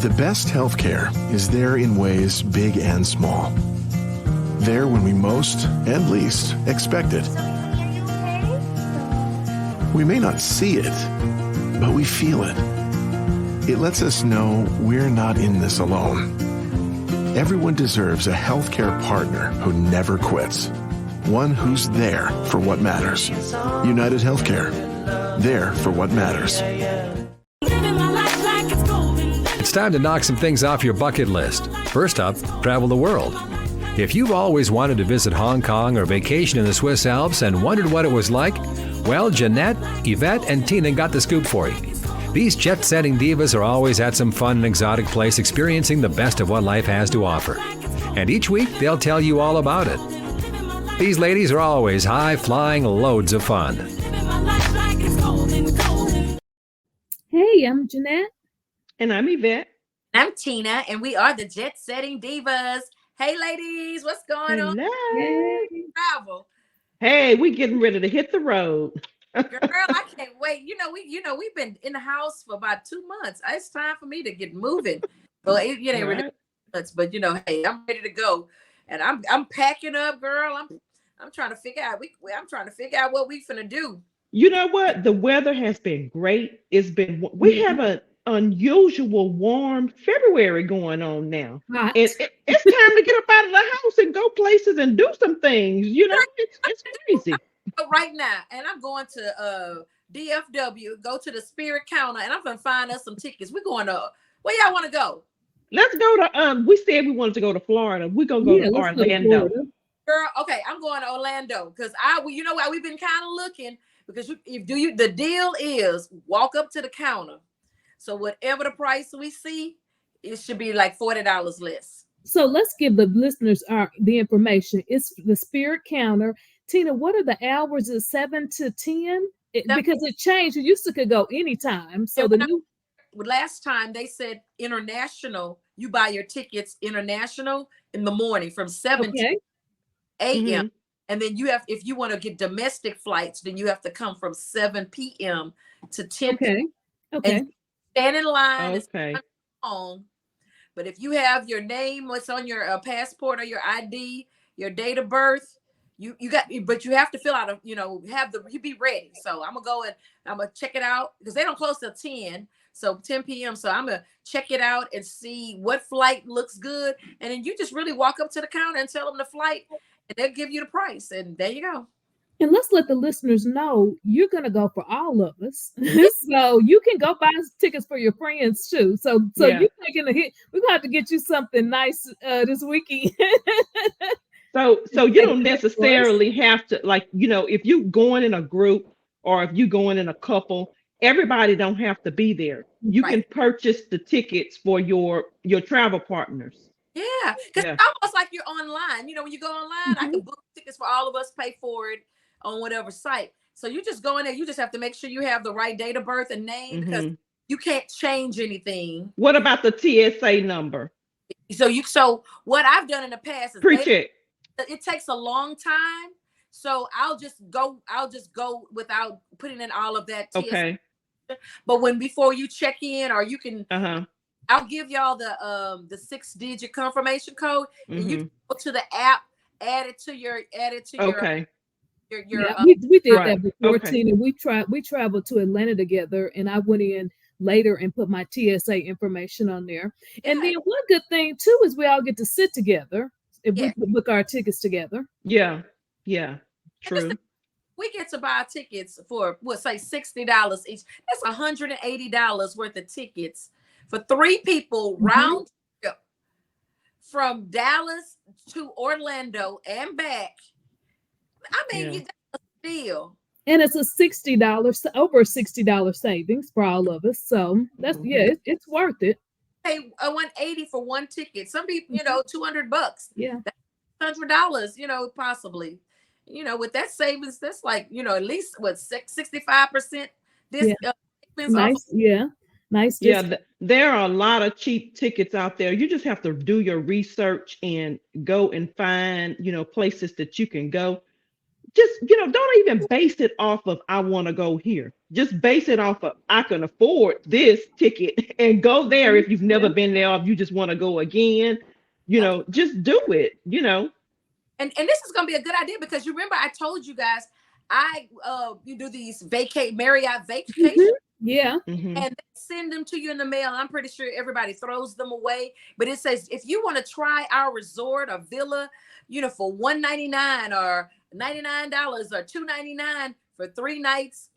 The best healthcare is there in ways big and small. There when we most and least expect it. We may not see it, but we feel it. It lets us know we're not in this alone. Everyone deserves a healthcare partner who never quits. One who's there for what matters. United Healthcare. There for what matters. It's time to knock some things off your bucket list. First up, travel the world. If you've always wanted to visit Hong Kong or vacation in the Swiss Alps and wondered what it was like, well, Jeanette, Yvette, and Tina got the scoop for you. These Jet Setting Divas are always at some fun and exotic place experiencing the best of what life has to offer. And each week, they'll tell you all about it. These ladies are always high-flying loads of fun. Hey, I'm Jeanette. And I'm Yvette. I'm Tina, and we are the Jet Setting Divas. Hey, ladies, what's going on? Hey. Travel. Hey, we getting ready to hit the road. Girl, I can't wait. We've been in the house for about 2 months. It's time for me to get moving. Well, it ain't really nuts, but hey, I'm ready to go, and I'm packing up, girl. I'm trying to figure out. I'm trying to figure out what we finna do. You know what? The weather has been great. We have an unusual warm February going on now. Hot. It's time to get up out of the house and go places and do some things. It's crazy. But right now, and I'm going to DFW, go to the Spirit Counter, and I'm gonna find us some tickets. We're going to where y'all want to go? Let's go to we said we wanted to go to Florida. We're gonna go to Orlando. Girl, okay, I'm going to Orlando because you know why we've been kind of looking, because the deal is walk up to the counter. So whatever the price we see, it should be like $40 less. So let's give the listeners the information. It's the Spirit Counter. Tina, what are the hours? Is 7 to 10? Because it changed. You used to could go anytime. So last time they said international, you buy your tickets international in the morning from 7 to 8 a.m. Mm-hmm. And then if you want to get domestic flights, then you have to come from 7 p.m. to 10 p.m. Okay. And stand in line. Okay. But if you have your name, what's on your passport or your ID, your date of birth, but you have to fill out you be ready. So I'm gonna go and I'm gonna check it out because they don't close till 10. So 10 p.m. So I'm gonna check it out and see what flight looks good. And then you just really walk up to the counter and tell them the flight, and they'll give you the price. And there you go. And let's let the listeners know you're going to go for all of us. So you can go buy tickets for your friends too. So you're taking a hit. We're going to have to get you something nice this weekend. So you don't necessarily have to, if you're going in a group or if you're going in a couple, everybody don't have to be there. You can purchase the tickets for your travel partners. Yeah, because it's almost like you're online. When you go online, I can book tickets for all of us, pay for it on whatever site. So you just go in there. You just have to make sure you have the right date of birth and name because you can't change anything. What about the TSA number? So what I've done in the past is it takes a long time. So I'll just go without putting in all of that TSA. Okay. But before you check in, or you can I'll give y'all the 6-digit confirmation code, and you go to the app, add it to your we did that before, Tina. We traveled to Atlanta together, and I went in later and put my TSA information on there. And then one good thing too is we all get to sit together if we book our tickets together. Yeah, true. We get to buy tickets for say $60 each. That's $180 worth of tickets for 3 people round trip from Dallas to Orlando and back. I mean, you got a steal. And it's over $60 savings for all of us. So that's it's worth it. Pay $180 for one ticket. Some people, $200. Yeah, that's $100. Possibly. With that savings, that's like at least 65%. Nice. Nice. Yeah, there are a lot of cheap tickets out there. You just have to do your research and go and find places that you can go. just, don't even base it off of I want to go here. Just base it off of I can afford this ticket and go there if you've never been there, or if you just want to go again. Just do it. And this is gonna be a good idea, because you remember I told you guys you do these Marriott vacations. Yeah. And they send them to you in the mail. I'm pretty sure everybody throws them away. But it says, if you want to try our resort or villa, for $199 or $99 or $299 for 3 nights,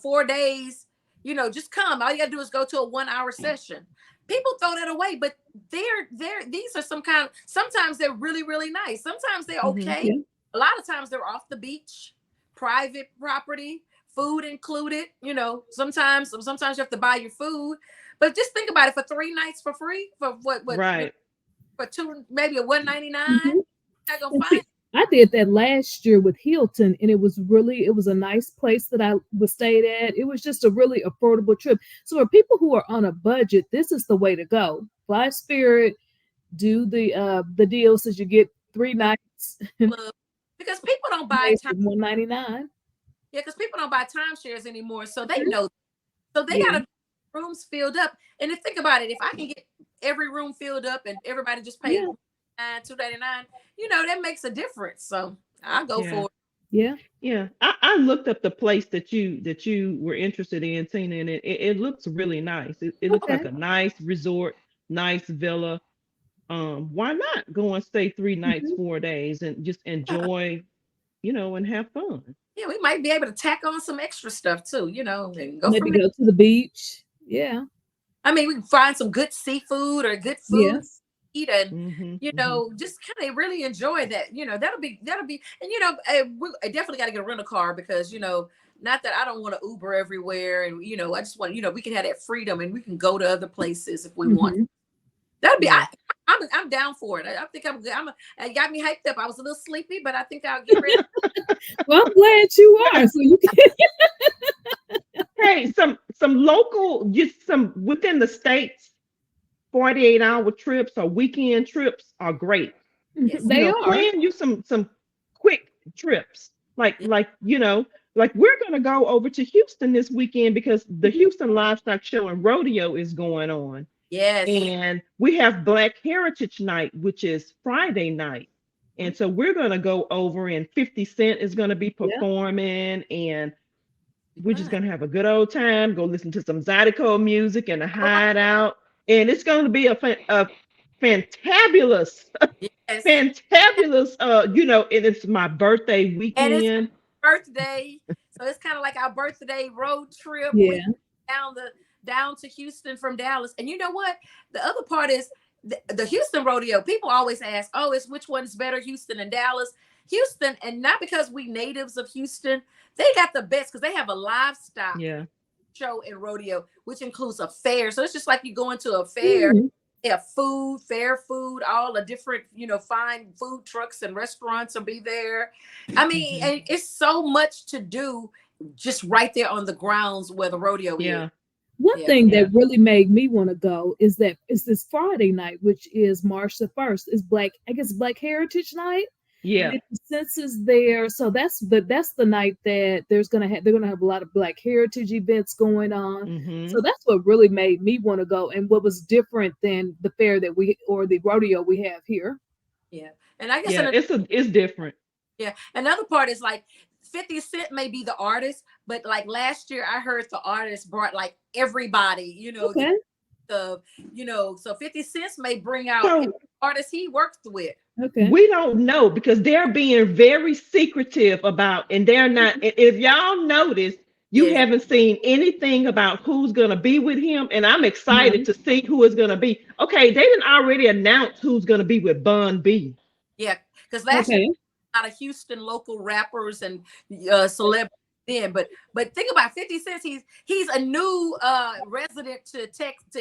4 days, just come. All you gotta do is go to a 1-hour session. People throw that away, but these are sometimes they're really, really nice. Sometimes they're okay. A lot of times they're off the beach, private property, food included. Sometimes you have to buy your food, but just think about it, for 3 nights for free, for what right, for 2, maybe a $199. Not gonna find. I did that last year with Hilton, and it was a nice place that I stayed at. It was just a really affordable trip. So for people who are on a budget, this is the way to go. Fly Spirit, do the deal so you get 3 nights. Because people don't buy $199. Yeah, because people don't buy timeshares anymore, so they know. So they got rooms filled up. And think about it, if I can get every room filled up and everybody just pay $299, that makes a difference. So I'll go for it. Yeah. I looked up the place that you were interested in, Tina, and it looks really nice. It looks like a nice resort, nice villa. Why not go and stay 3 nights, 4 days, and just enjoy, and have fun. Yeah, we might be able to tack on some extra stuff too, and maybe go to the beach. Yeah. I mean, we can find some good seafood or good food. Yes. Eat and just kind of really enjoy that. That'll be and I definitely got to get a rental car, because not that I don't want to Uber everywhere, and I just want we can have that freedom and we can go to other places if we want. That'd be I'm down for it. I think it got me hyped up. I was a little sleepy, but I think I'll get ready. Well, I'm glad you are. So you can hey, some local, just some within the states, 48-hour trips or weekend trips are great. Yes, they are. Plan you some quick trips. Like we're gonna go over to Houston this weekend because the Houston Livestock Show and Rodeo is going on. Yes. And we have Black Heritage Night, which is Friday night. And so we're going to go over, and 50 Cent is going to be performing, and we're just going to have a good old time, go listen to some Zydeco music and a hideout. And it's going to be a fantabulous, fantabulous, and it's my birthday weekend. And it's birthday. So it's kind of like our birthday road trip. Yeah. Down to Houston from Dallas. And you know what? The other part is the Houston rodeo. People always ask, it's which one's better, Houston and Dallas? Houston, and not because we natives of Houston, they got the best because they have a livestock show and rodeo, which includes a fair. So it's just like you go into a fair. They have fair food, all the different, fine food trucks and restaurants will be there. I mean, and it's so much to do just right there on the grounds where the rodeo is. One thing that really made me want to go is this Friday night, which is March the 1st, is Black Heritage Night. Yeah. The census there. So that's the night that they're gonna have a lot of Black Heritage events going on. So that's what really made me want to go, and what was different than the fair or the rodeo we have here. Yeah. And I guess it's different. Yeah. Another part is like 50 Cent may be the artist, but like last year I heard the artist brought like everybody, so 50 Cent may bring out artists he worked with. Okay. We don't know because they're being very secretive about, and they're not. If y'all notice, you haven't seen anything about who's gonna be with him, and I'm excited to see who is gonna be. Okay, they didn't already announce who's gonna be with Bun B. Yeah, because last year a lot of Houston local rappers and celebrities then, but think about 50 Cent. He's a new resident to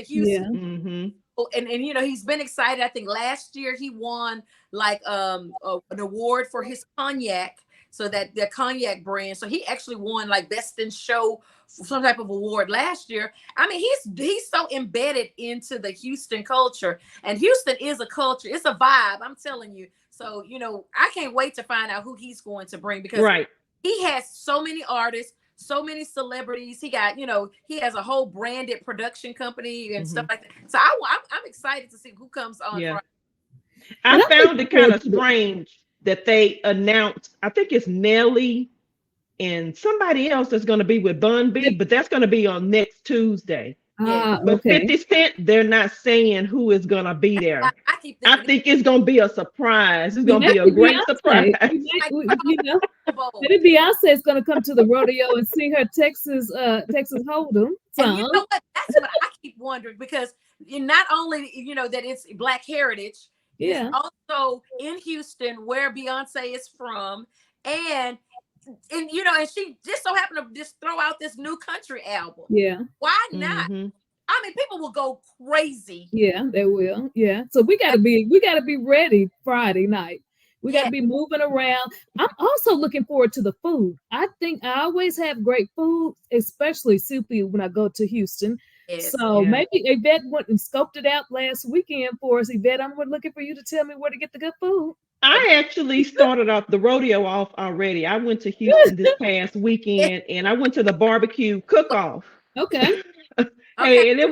Houston. And he's been excited. I think last year he won like an award for his cognac, so that the cognac brand. So he actually won like best in show, some type of award last year. I mean, he's so embedded into the Houston culture, and Houston is a culture. It's a vibe. I'm telling you. So, I can't wait to find out who he's going to bring, because Right. he has so many artists, so many celebrities. He got, he has a whole branded production company and stuff like that. So I'm excited to see who comes on. Yeah. And I found it kind of strange that they announced, I think it's Nelly and somebody else that's going to be with Bun B, but that's going to be on next Tuesday. Yeah. But Okay. 50 Cent, they're not saying who is going to be there. I think it's going to be a surprise. It's going to be a great surprise. Maybe Beyonce is going to come to the rodeo and sing her Texas Hold'em song. And you know what? That's what I keep wondering, because not only, that it's Black heritage, yeah, it's also in Houston, where Beyonce is from. And she just so happened to just throw out this new country album. Yeah. Why not? I mean, people will go crazy. Yeah, they will. Yeah. So we gotta be ready Friday night. We gotta be moving around. I'm also looking forward to the food. I think I always have great food, especially soupy, when I go to Houston. Yes. So maybe Yvette went and scoped it out last weekend for us. Yvette, I'm looking for you to tell me where to get the good food. I actually started off the rodeo off already. I went to Houston this past weekend, and I went to the barbecue cook-off. Okay. Hey, and it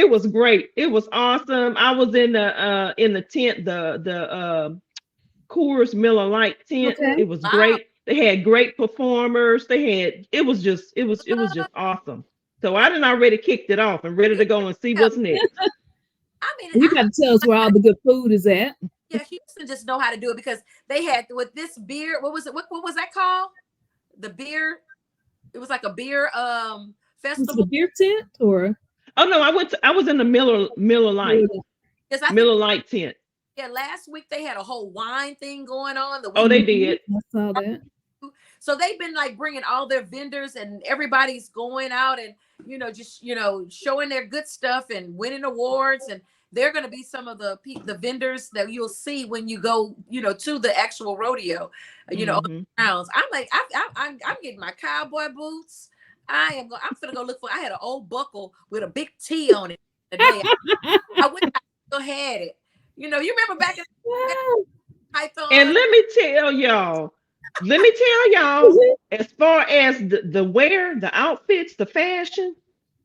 was great. It was awesome. I was in the tent, the Coors Miller Lite tent. Okay. It was great. They had great performers. It was just awesome. So I done already kicked it off and ready to go and see what's next. I mean, you got to tell us where all the good food is at. Yeah, Houston just know how to do it, because they had with this beer. What was it? What was that called? The beer. It was like a beer festival. Was it a beer tent or? Oh no, I was in the Miller Lite. Miller Lite tent. Yeah, last week they had a whole wine thing going on. They did. I saw that. So they've been like bringing all their vendors, and everybody's going out and just showing their good stuff and winning awards. And they're going to be some of the vendors that you'll see when you go to the actual rodeo. Rounds. I'm like I'm getting my cowboy boots. I'm gonna go look for. I had an old buckle with a big T on it today. I wish I still had it. You remember back in the Python. And let me tell y'all, as far as the wear, the outfits, the fashion,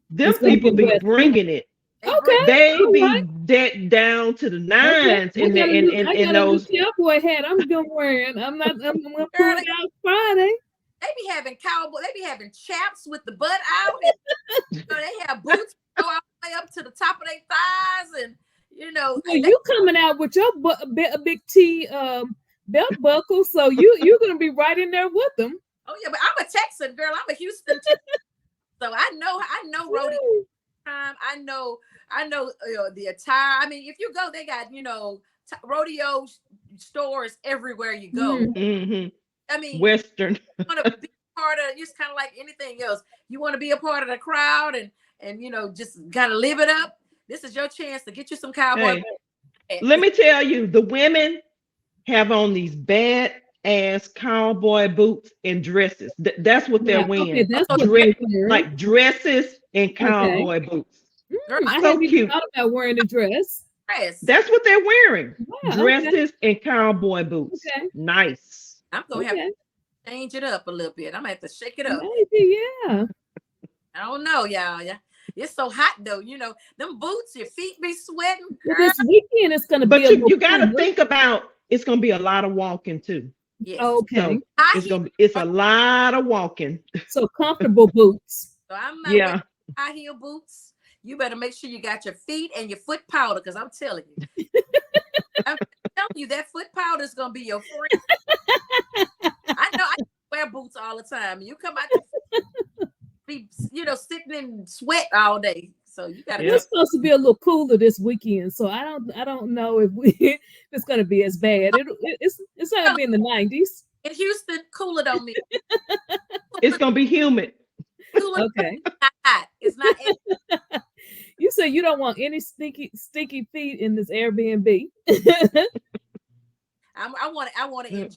them people be bringing it. Okay. They be decked down to the nines in those cowboy hat I'm gonna wear. I'm gonna pull it out Friday. They be having chaps with the butt out. And, they have boots go all the way up to the top of their thighs, and you coming out with your big T belt buckle, so you're gonna be right in there with them. Oh yeah, but I'm a Texan girl. I'm a Houston, so I know rodeo time. I know the attire. I mean, if you go, they got rodeo stores everywhere you go. Mm-hmm. I mean, Western. You want to be part of, just kind of like anything else. You want to be a part of the crowd and just kind of live it up. This is your chance to get you some cowboy. Hey, let me tell you, the women have on these bad ass cowboy boots and dresses. That's what they're wearing. Okay, that's what they're wearing. Like dresses and cowboy boots. I haven't even thought about wearing a dress. That's what they're wearing. Wow, dresses and cowboy boots. Okay. I'm Nice. gonna have to change it up a little bit. I'm gonna have to shake it up. Maybe, yeah. I don't know, y'all. Yeah, it's so hot though. Them boots, your feet be sweating. This weekend it's gonna be. But you gotta fun. think about it's gonna be a lot of walking too. Yes. Okay. So it's a lot of walking. So comfortable boots. So I'm not wearing high heel boots. You better make sure you got your feet and your foot powder, because I'm telling you. I'm telling you, that foot powder is gonna be your friend. I know I wear boots all the time. You come out be sitting in sweat all day. So you gotta It's supposed to be a little cooler this weekend. So I don't know if it's gonna be as bad. It's not gonna be in the 90s. In Houston, cooler don't mean it's gonna be humid. Cooler, okay. Hot. It's not. You say you don't want any stinky feet in this Airbnb. I want to enjoy.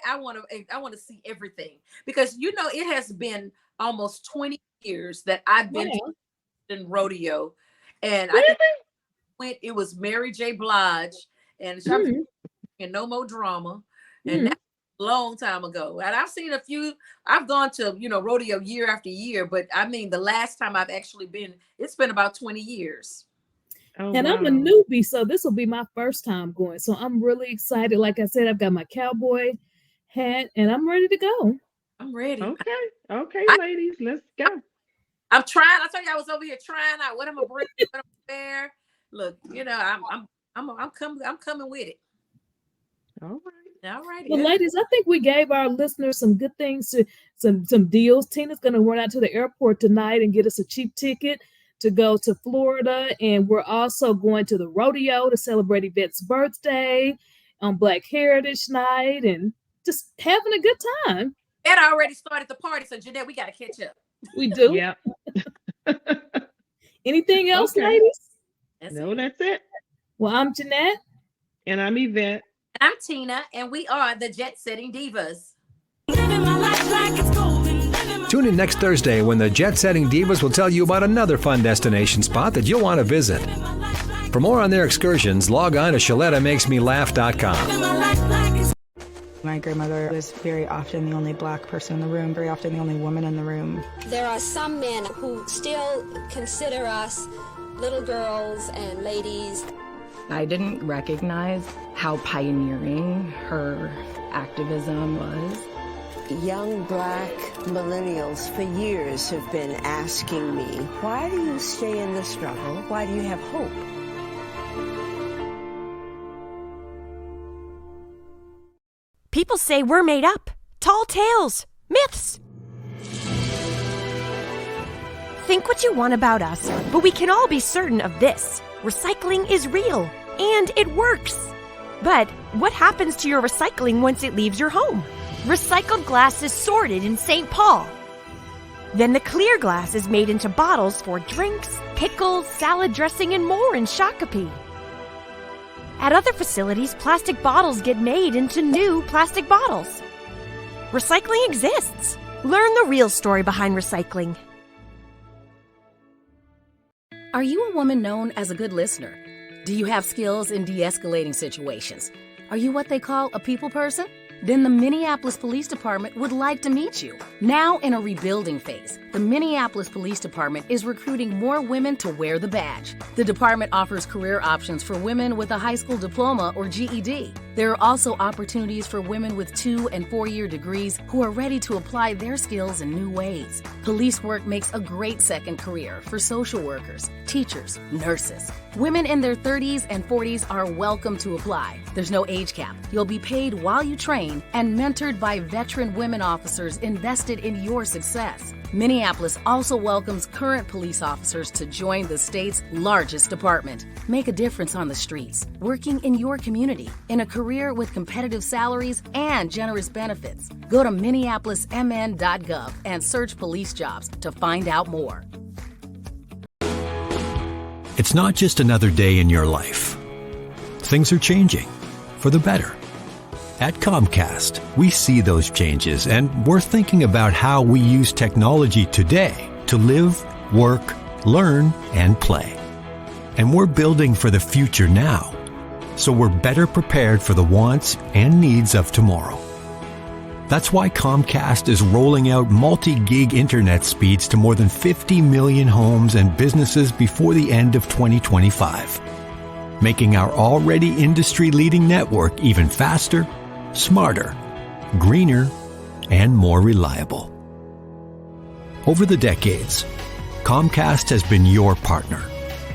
I want to see everything, because it has been almost 20 years that I've been in rodeo, and I think it was Mary J. Blige, and and no more drama. And that's a long time ago. And I've seen a few, I've gone to, rodeo year after year, but I mean, the last time I've actually been, it's been about 20 years. Oh, and wow. I'm a newbie, so this will be my first time going. So I'm really excited. Like I said, I've got my cowboy hat and I'm ready to go. I'm ready. Okay, ladies, let's go. I'm trying. I told you I was over here trying out what I'm gonna bring, what I'm gonna wear. Look, I'm coming with it. All right. Well, ladies, I think we gave our listeners some good things, some deals. Tina's going to run out to the airport tonight and get us a cheap ticket to go to Florida. And we're also going to the rodeo to celebrate Yvette's birthday on Black Heritage Night and just having a good time. Ed already started the party, so Jeanette, we got to catch up. We do. Yeah. Anything else, ladies? That's it. Well, I'm Jeanette. And I'm Yvette. I'm Tina, and we are the Jet Setting Divas. Tune in next Thursday when the Jet Setting Divas will tell you about another fun destination spot that you'll want to visit. For more on their excursions, log on to ShalettaMakesMeLaugh.com. My grandmother was very often the only Black person in the room, very often the only woman in the room. There are some men who still consider us little girls and ladies. I didn't recognize how pioneering her activism was. Young Black millennials for years have been asking me, why do you stay in the struggle? Why do you have hope? People say we're made up. Tall tales. Myths. Think what you want about us, but we can all be certain of this. Recycling is real, and it works. But what happens to your recycling once it leaves your home? Recycled glass is sorted in St. Paul. Then the clear glass is made into bottles for drinks, pickles, salad dressing, and more in Shakopee. At other facilities, plastic bottles get made into new plastic bottles. Recycling exists. Learn the real story behind recycling. Are you a woman known as a good listener? Do you have skills in de-escalating situations? Are you what they call a people person? Then the Minneapolis Police Department would like to meet you. Now in a rebuilding phase, the Minneapolis Police Department is recruiting more women to wear the badge. The department offers career options for women with a high school diploma or GED. There are also opportunities for women with 2- and 4-year degrees who are ready to apply their skills in new ways. Police work makes a great second career for social workers, teachers, nurses. Women in their 30s and 40s are welcome to apply. There's no age cap. You'll be paid while you train and mentored by veteran women officers invested in your success. Minneapolis also welcomes current police officers to join the state's largest department. Make a difference on the streets, working in your community, in a career with competitive salaries and generous benefits. Go to minneapolismn.gov and search police jobs to find out more. It's not just another day in your life. Things are changing for the better. At Comcast, we see those changes, and we're thinking about how we use technology today to live, work, learn, and play. And we're building for the future now, so we're better prepared for the wants and needs of tomorrow. That's why Comcast is rolling out multi-gig internet speeds to more than 50 million homes and businesses before the end of 2025, making our already industry-leading network even faster, smarter, greener, and more reliable. Over the decades, Comcast has been your partner,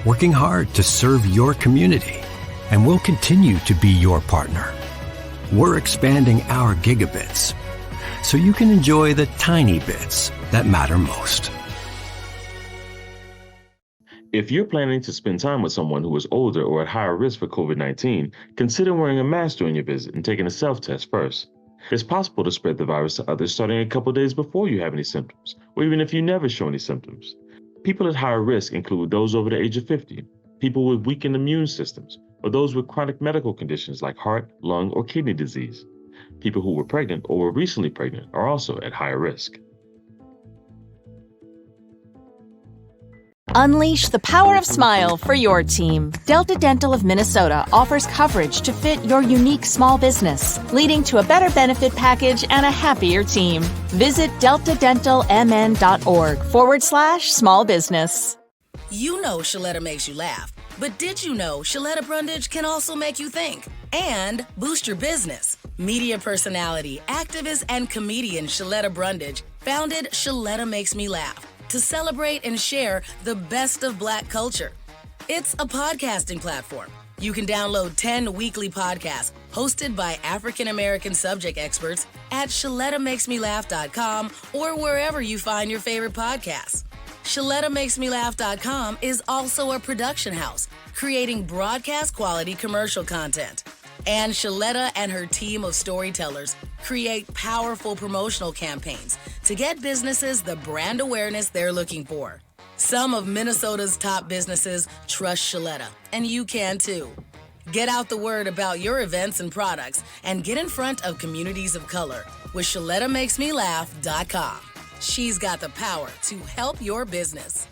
working hard to serve your community, and will continue to be your partner. We're expanding our gigabits so you can enjoy the tiny bits that matter most. If you're planning to spend time with someone who is older or at higher risk for COVID-19, consider wearing a mask during your visit and taking a self-test first. It's possible to spread the virus to others starting a couple days before you have any symptoms, or even if you never show any symptoms. People at higher risk include those over the age of 50, people with weakened immune systems, or those with chronic medical conditions like heart, lung, or kidney disease. People who were pregnant or were recently pregnant are also at higher risk. Unleash the power of smile for your team. Delta Dental of Minnesota offers coverage to fit your unique small business, leading to a better benefit package and a happier team. Visit deltadentalmn.org/small business. You know Shaletta makes you laugh, but did you know Shaletta Brundage can also make you think and boost your business? Media personality, activist, and comedian Shaletta Brundage founded Shaletta Makes Me Laugh to celebrate and share the best of Black culture. It's a podcasting platform. You can download 10 weekly podcasts hosted by African American subject experts at ShalettaMakesMeLaugh.com or wherever you find your favorite podcasts. ShalettaMakesMeLaugh.com is also a production house, creating broadcast quality commercial content. And Shaletta and her team of storytellers create powerful promotional campaigns to get businesses the brand awareness they're looking for. Some of Minnesota's top businesses trust Shaletta, and you can too. Get out the word about your events and products and get in front of communities of color with ShalettaMakesMeLaugh.com. She's got the power to help your business.